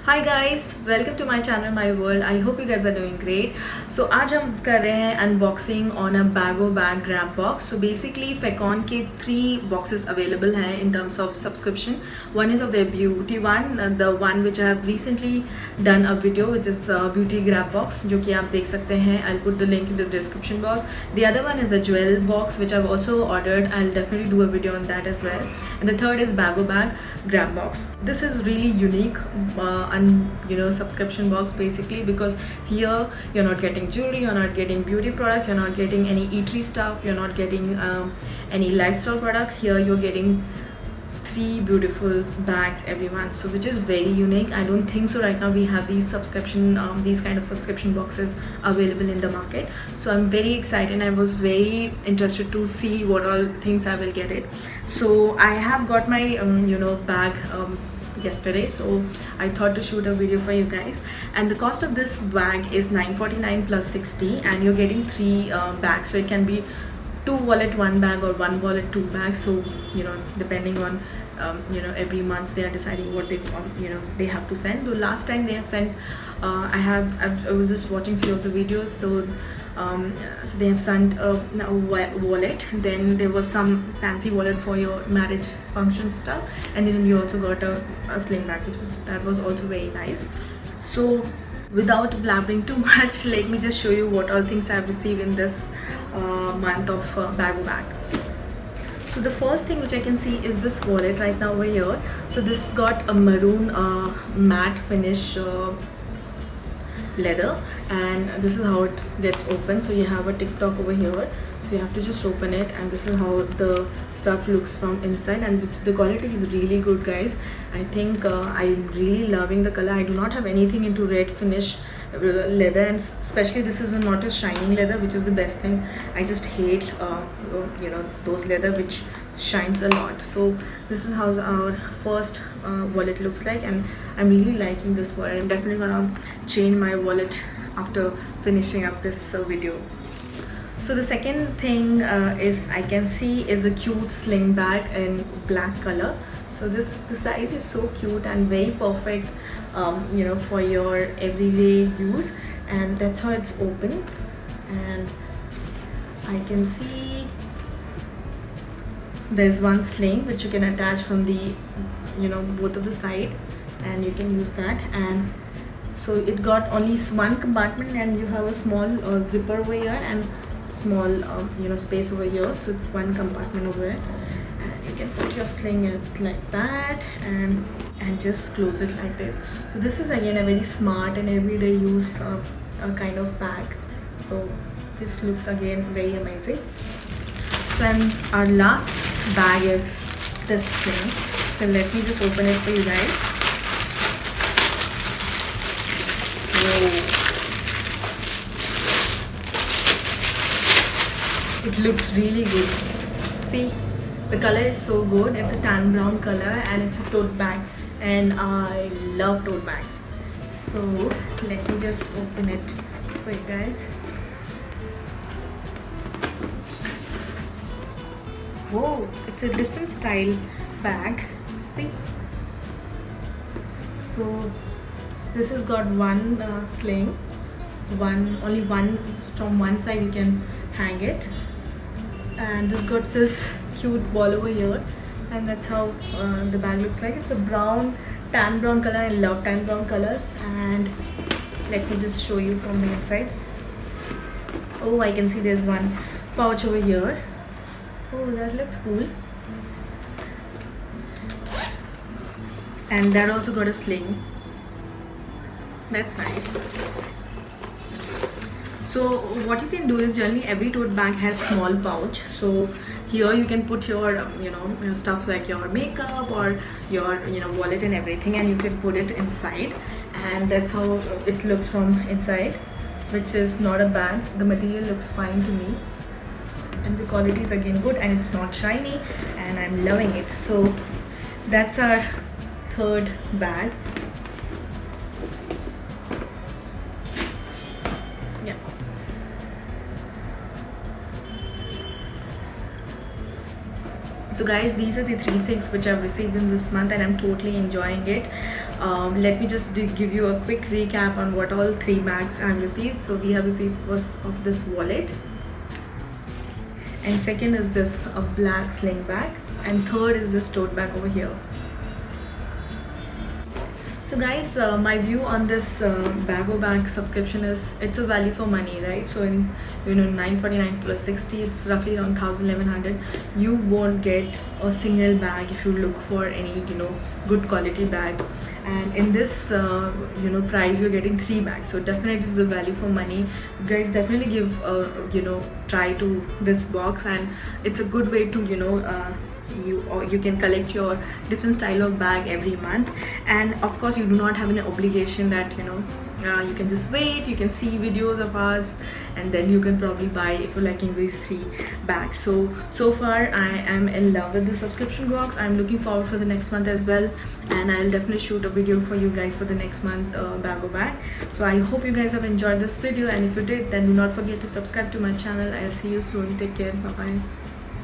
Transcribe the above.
Hi guys, welcome to my channel my world. I hope you guys are doing great. So आज हम कर रहे हैं unboxing on a bago bag grab box. So basically Facon के 3 boxes available हैं in terms of subscription. One is of the beauty one, the one which I have recently done a video which is beauty grab box, जो कि आप देख सकते हैं। I put the link in the description box. The other one is a jewel box which I have also ordered. I will definitely do a video on that as well. And the third is Bago Bag Grab Box. This is really unique subscription box basically, because here you're not getting jewelry, you're not getting beauty products, you're not getting any eatery stuff, you're not getting any lifestyle product. Here you're getting 3 beautiful bags every month, so which is very unique. I don't think so right now we have these kind of subscription boxes available in the market. So I'm very excited. I was very interested to see what all things I will get it. So I have got my bag yesterday, so I thought to shoot a video for you guys. And the cost of this bag is $9.49 plus 60, and you're getting 3 bags, so it can be 2 wallet 1 bag or 1 wallet 2 bags. So depending on every month they are deciding what they they have to send. The last time they have sent, I was just watching few of the videos. So they have sent a wallet, then there was some fancy wallet for your marriage function stuff, and then you also got a sling bag, that was also very nice. So without blabbering too much, let me just show you what all things I have received in this month of Bago Bag. So the first thing which I can see is this wallet right now over here. So this got a maroon matte finish leather, and this is how it gets open. So you have a TikTok over here, so you have to just open it, and this is how the stuff looks from inside, and the quality is really good, guys. I think I'm really loving the color. I do not have anything into red finish leather, and especially this is not a shining leather, which is the best thing. I just hate those leather which shines a lot. So this is how our first wallet looks like, and I'm really liking this wallet. I'm definitely gonna change my wallet after finishing up this video. So the second thing is I can see is a cute sling bag in black color. So the size is so cute and very perfect for your everyday use, and that's how it's open. And I can see there's one sling which you can attach from the both of the side, and you can use that. And so it got only one compartment, and you have a small zipper over here and small space over here. So it's one compartment over here, and you can put your sling it like that, and just close it like this. So this is again a very smart and everyday use kind of bag. So this looks again very amazing. So our last bag is this thing. So let me just open it for you guys. Whoa. It looks really good. See, the color is so good. It's a tan brown color, and it's a tote bag, and I love tote bags. So let me just open it for you guys. Whoa, it's a different style bag. See, so this has got one sling, only one from one side you can hang it, and this got this cute ball over here, and that's how the bag looks like. It's a tan brown color. I love tan brown colors. And let me just show you from the inside. Oh, I can see there's one pouch over here. Oh, that looks cool. And that also got a sling. That's nice. So what you can do is, generally every tote bag has small pouch. So here you can put your stuff like your makeup or your wallet and everything, and you can put it inside, and that's how it looks from inside, which is not a bad. The material looks fine to me, and the quality is again good, and it's not shiny, and I'm loving it. So that's our third bag. Yeah. So guys, these are the 3 things which I've received in this month, and I'm totally enjoying it. Let me just give you a quick recap on what all 3 bags I've received. So we have received first of this wallet, and second is this black sling bag, and third is this tote bag over here. So guys, my view on this Bago bag subscription is it's a value for money, right? So in 949 plus 60, it's roughly around 1100. You won't get a single bag if you look for any good quality bag, and in this price you're getting 3 bags. So definitely it's a value for money. You guys definitely give try to this box, and it's a good way to you can collect your different style of bag every month. And of course you do not have an obligation that you can just wait, you can see videos of us, and then you can probably buy if you're liking these 3 bags. So far I am in love with the subscription box. I'm looking forward for the next month as well, and I'll definitely shoot a video for you guys for the next month Bago bag. So I hope you guys have enjoyed this video, and if you did, then do not forget to subscribe to my channel. I'll see you soon. Take care. Bye bye.